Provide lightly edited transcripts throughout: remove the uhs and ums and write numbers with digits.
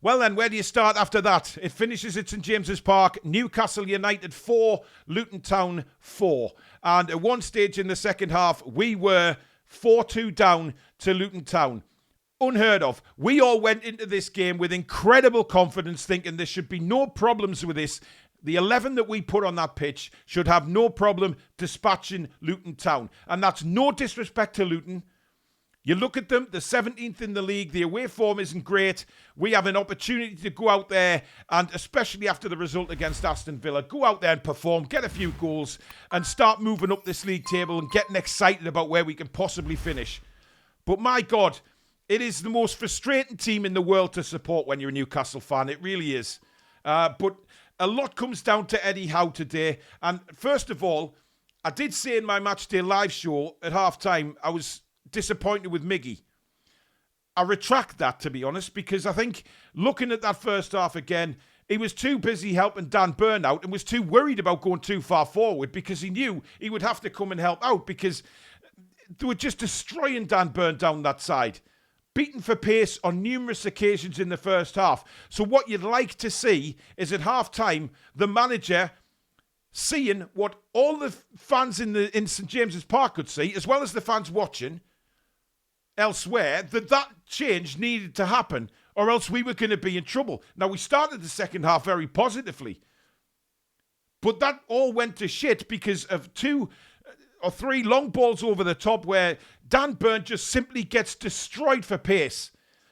Well then, where do you start after that? It finishes at St James's Park, Newcastle United 4, Luton Town 4. And at one stage in the second half, we were 4-2 down to Luton Town. Unheard of. We all went into this game with incredible confidence, thinking there should be no problems with this. The 11 that we put on that pitch should have no problem dispatching Luton Town. And that's no disrespect to Luton. You look at them, the 17th in the league, the away form isn't great. We have an opportunity to go out there and, especially after the result against Aston Villa, go out there and perform, get a few goals and start moving up this league table and getting excited about where we can possibly finish. But my God, it is the most frustrating team in the world to support when you're a Newcastle fan. It really is. But a lot comes down to Eddie Howe today. And first of all, I did say in my Matchday live show at half-time, I was disappointed with Miggy. I retract that, to be honest, because I think looking at that first half again, he was too busy helping Dan Burn out and was too worried about going too far forward because he knew he would have to come and help out because they were just destroying Dan Burn down that side. Beaten for pace on numerous occasions in the first half. So what you'd like to see is at half-time, the manager seeing what all the fans in St James's Park could see, as well as the fans watching elsewhere, that change needed to happen, or else we were going to be in trouble. Now, we started the second half very positively, but that all went to shit because of 2 or 3 long balls over the top where Dan Burn just simply gets destroyed for pace.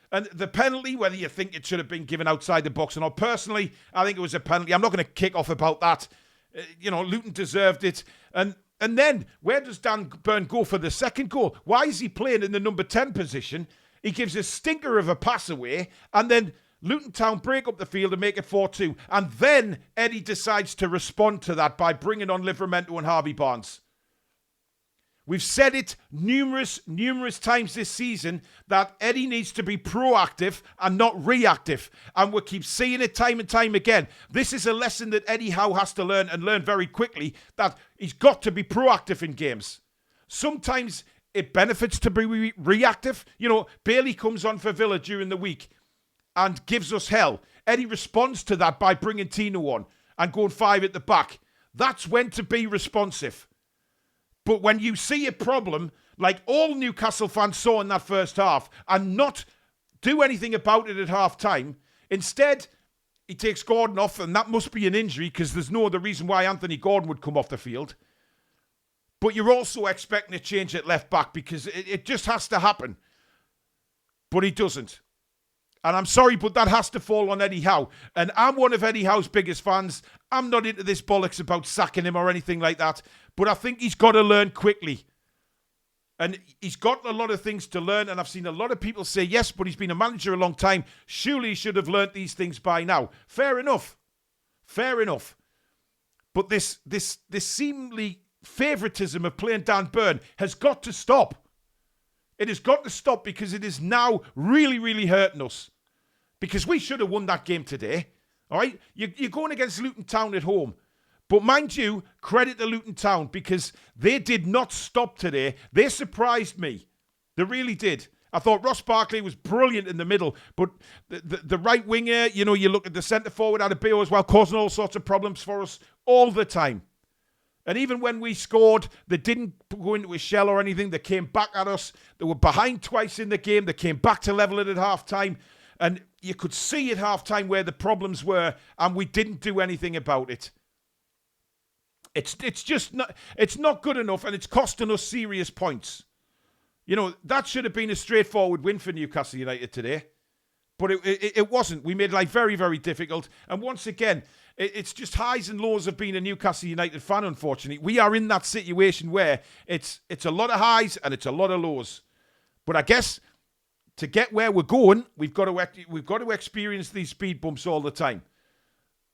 And the penalty, whether you think it should have been given outside the box or not, personally, I think it was a penalty. I'm not going to kick off about that. Luton deserved it. And then, where does Dan Burn go for the second goal? Why is he playing in the number 10 position? He gives a stinker of a pass away, and then Luton Town break up the field and make it 4-2. And then Eddie decides to respond to that by bringing on Livramento and Harvey Barnes. We've said it numerous times this season that Eddie needs to be proactive and not reactive. And we'll keep seeing it time and time again. This is a lesson that Eddie Howe has to learn and learn very quickly, that he's got to be proactive in games. Sometimes it benefits to be reactive. Bailey comes on for Villa during the week and gives us hell. Eddie responds to that by bringing Tino on and going 5 at the back. That's when to be responsive. But when you see a problem, like all Newcastle fans saw in that first half, and not do anything about it at half-time, instead, he takes Gordon off, and that must be an injury, because there's no other reason why Anthony Gordon would come off the field. But you're also expecting a change at left-back, because it just has to happen. But he doesn't. And I'm sorry, but that has to fall on Eddie Howe. And I'm one of Eddie Howe's biggest fans. I'm not into this bollocks about sacking him or anything like that. But I think he's got to learn quickly. And he's got a lot of things to learn. And I've seen a lot of people say, yes, but he's been a manager a long time. Surely he should have learnt these things by now. Fair enough. But this seemingly favouritism of playing Dan Burn has got to stop. It has got to stop because it is now really, really hurting us. Because we should have won that game today. All right? You're going against Luton Town at home. But mind you, credit to Luton Town because they did not stop today. They surprised me. They really did. I thought Ross Barkley was brilliant in the middle. But the right winger, you look at the centre forward Adebayo as well, causing all sorts of problems for us all the time. And even when we scored, they didn't go into a shell or anything. They came back at us. They were behind twice in the game. They came back to level it at half-time. And you could see at half-time where the problems were, and we didn't do anything about it. It's just not, it's not good enough, and it's costing us serious points. That should have been a straightforward win for Newcastle United today. But it wasn't. We made life very, very difficult. And once again, it's just highs and lows of being a Newcastle United fan, unfortunately. We are in that situation where it's a lot of highs and it's a lot of lows. But I guess to get where we're going, we've got to experience these speed bumps all the time.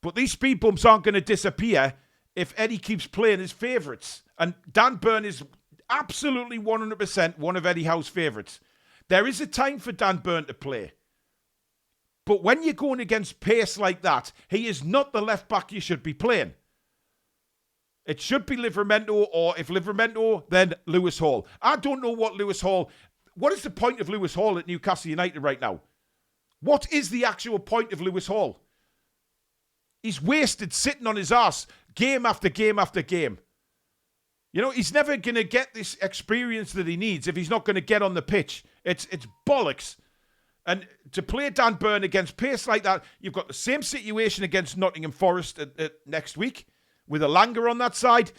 But these speed bumps aren't going to disappear if Eddie keeps playing his favourites. And Dan Burn is absolutely 100% one of Eddie Howe's favourites. There is a time for Dan Burn to play. But when you're going against pace like that, he is not the left back you should be playing. It should be Livramento, or if Livramento, then Lewis Hall. I don't know what is the point of Lewis Hall at Newcastle United right now? What is the actual point of Lewis Hall? He's wasted sitting on his ass game after game after game. You know, he's never going to get this experience that he needs if he's not going to get on the pitch. It's bollocks. And to play Dan Burn against pace like that, you've got the same situation against Nottingham Forest next week with Elanga on that side.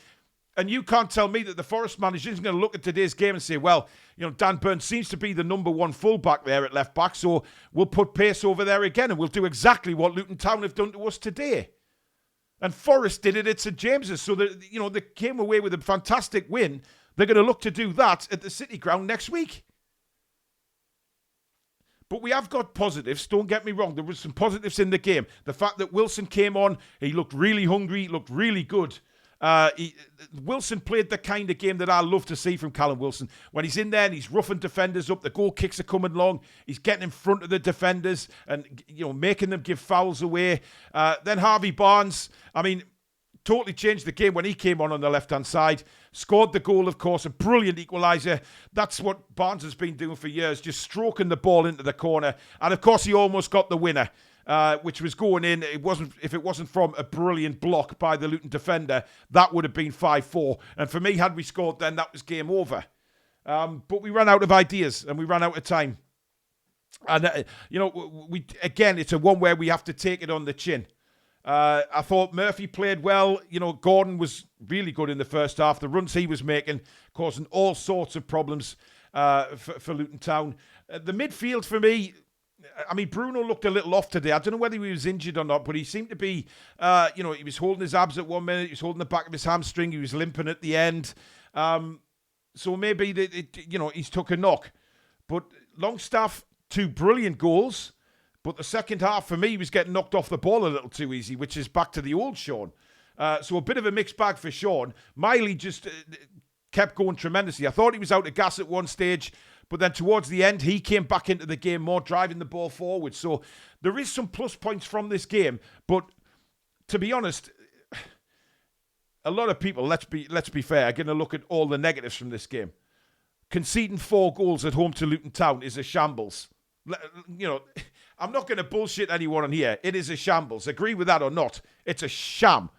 And you can't tell me that the Forest manager isn't going to look at today's game and say, well, you know, Dan Burn seems to be the number one fullback there at left back, so we'll put pace over there again and we'll do exactly what Luton Town have done to us today. And Forest did it at St James's, so that, you know, they came away with a fantastic win. They're going to look to do that at the City Ground next week. But we have got positives, don't get me wrong. There was some positives in the game. The fact that Wilson came on, he looked really hungry, he looked really good. Wilson played the kind of game that I love to see from Callum Wilson. When he's in there and he's roughing defenders up, the goal kicks are coming long, he's getting in front of the defenders and, you know, making them give fouls away. Then Harvey Barnes, I mean, totally changed the game when he came on the left-hand side. Scored the goal, of course, a brilliant equaliser. That's what Barnes has been doing for years, just stroking the ball into the corner. And, of course, he almost got the winner. Which was going in. If it wasn't from a brilliant block by the Luton defender, that would have been 5-4. And for me, had we scored then, that was game over. But we ran out of ideas and we ran out of time. And, you know, it's a one where we have to take it on the chin. I thought Murphy played well. You know, Gordon was really good in the first half. The runs he was making, causing all sorts of problems for Luton Town. The midfield for me, I mean, Bruno looked a little off today. I don't know whether he was injured or not, but he seemed to be, you know, he was holding his abs at 1 minute. He was holding the back of his hamstring. He was limping at the end. So maybe, you know, he's took a knock. But Longstaff, 2 brilliant goals. But the second half, for me, he was getting knocked off the ball a little too easy, which is back to the old Sean. So a bit of a mixed bag for Sean. Miley just kept going tremendously. I thought he was out of gas at one stage. But then towards the end, he came back into the game more, driving the ball forward. So there is some plus points from this game. But to be honest, a lot of people, let's be fair, are going to look at all the negatives from this game. Conceding 4 goals at home to Luton Town is a shambles. You know, I'm not going to bullshit anyone on here. It is a shambles. Agree with that or not, it's a sham.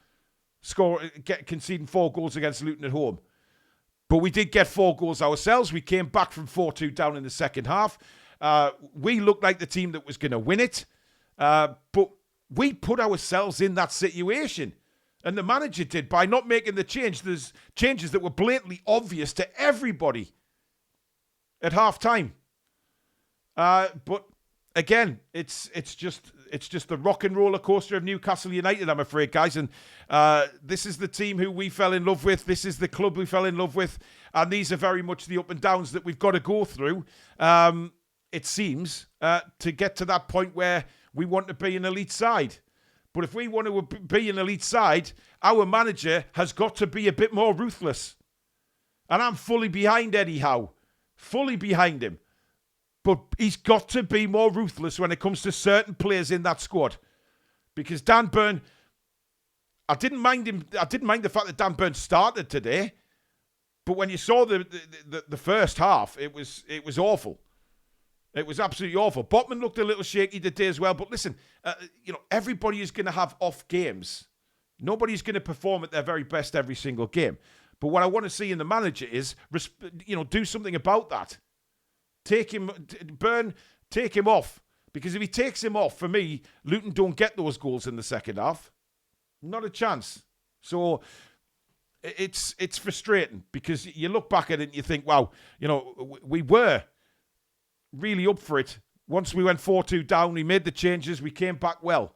Conceding 4 goals against Luton at home. But we did get 4 goals ourselves. We came back from 4-2 down in the second half. We looked like the team that was going to win it. But we put ourselves in that situation. And the manager did by not making the change. There's changes that were blatantly obvious to everybody at half-time. But again, it's just the rock and roller coaster of Newcastle United, I'm afraid, guys. And this is the team who we fell in love with. This is the club we fell in love with. And these are very much the up and downs that we've got to go through, it seems, to get to that point where we want to be an elite side. But if we want to be an elite side, our manager has got to be a bit more ruthless. And I'm fully behind Eddie Howe. Fully behind him. But he's got to be more ruthless when it comes to certain players in that squad. Because Dan Burn, I didn't mind him. I didn't mind the fact that Dan Burn started today. But when you saw the first half, it was awful. It was absolutely awful. Botman looked a little shaky today as well. But listen, you know, everybody is going to have off games. Nobody's going to perform at their very best every single game. But what I want to see in the manager is, you know, do something about that. Take him off. Because if he takes him off, for me, Luton don't get those goals in the second half. Not a chance. So it's frustrating because you look back at it and you think, wow, you know, we were really up for it. Once we went 4-2 down, we made the changes, we came back well.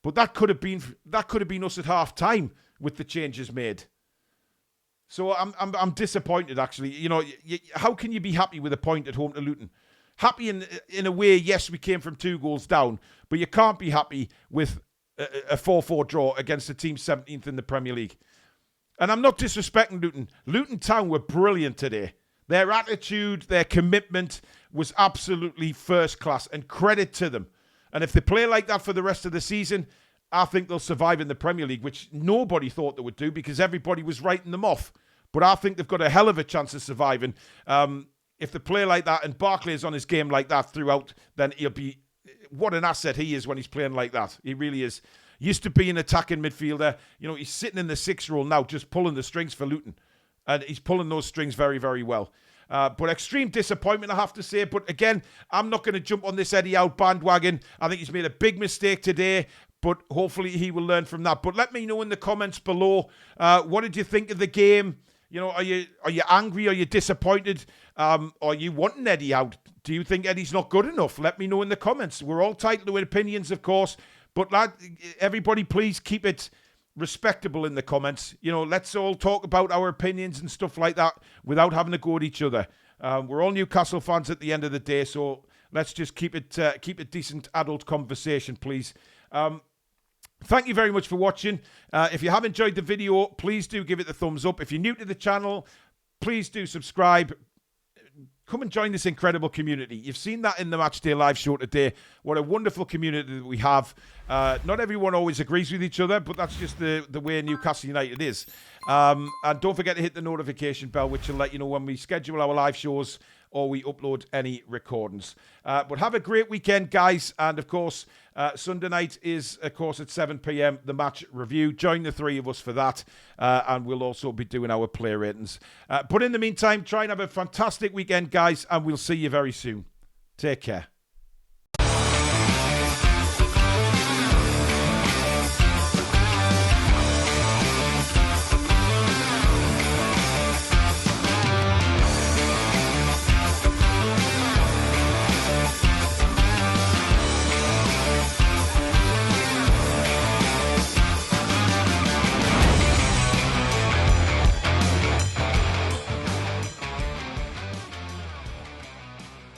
But that could have been us at half time with the changes made. So I'm disappointed, actually. You know, how can you be happy with a point at home to Luton? Happy in a way, yes, we came from 2 goals down, but you can't be happy with a 4-4 draw against a team 17th in the Premier League. And I'm not disrespecting Luton. Luton Town were brilliant today. Their attitude, their commitment was absolutely first class, and credit to them. And if they play like that for the rest of the season, I think they'll survive in the Premier League, which nobody thought they would do because everybody was writing them off. But I think they've got a hell of a chance of surviving. If they play like that and Barkley is on his game like that throughout, then he'll be what an asset he is when he's playing like that. He really is. Used to be an attacking midfielder. You know, he's sitting in the 6th role now, just pulling the strings for Luton. And he's pulling those strings very, very well. But extreme disappointment, I have to say. But again, I'm not going to jump on this Eddie Howe bandwagon. I think he's made a big mistake today, but hopefully he will learn from that. But let me know in the comments below, what did you think of the game? You know, are you angry? Are you disappointed? Are you wanting Eddie out? Do you think Eddie's not good enough? Let me know in the comments. We're all titled to opinions, of course. But everybody, please keep it respectable in the comments. You know, let's all talk about our opinions and stuff like that without having to go at each other. We're all Newcastle fans at the end of the day, so let's just keep it decent adult conversation, please. Thank you very much for watching. If you have enjoyed the video, please do give it the thumbs up. If you're new to the channel, please do subscribe. Come and join this incredible community. You've seen that in the Matchday Live show today. What a wonderful community that we have. Not everyone always agrees with each other, but that's just the way Newcastle United is. And don't forget to hit the notification bell, which will let you know when we schedule our live shows or we upload any recordings. But have a great weekend, guys. And, of course, Sunday night is, of course, at 7 p.m, the match review. Join the 3 of us for that. And we'll also be doing our player ratings. But in the meantime, try and have a fantastic weekend, guys. And we'll see you very soon. Take care.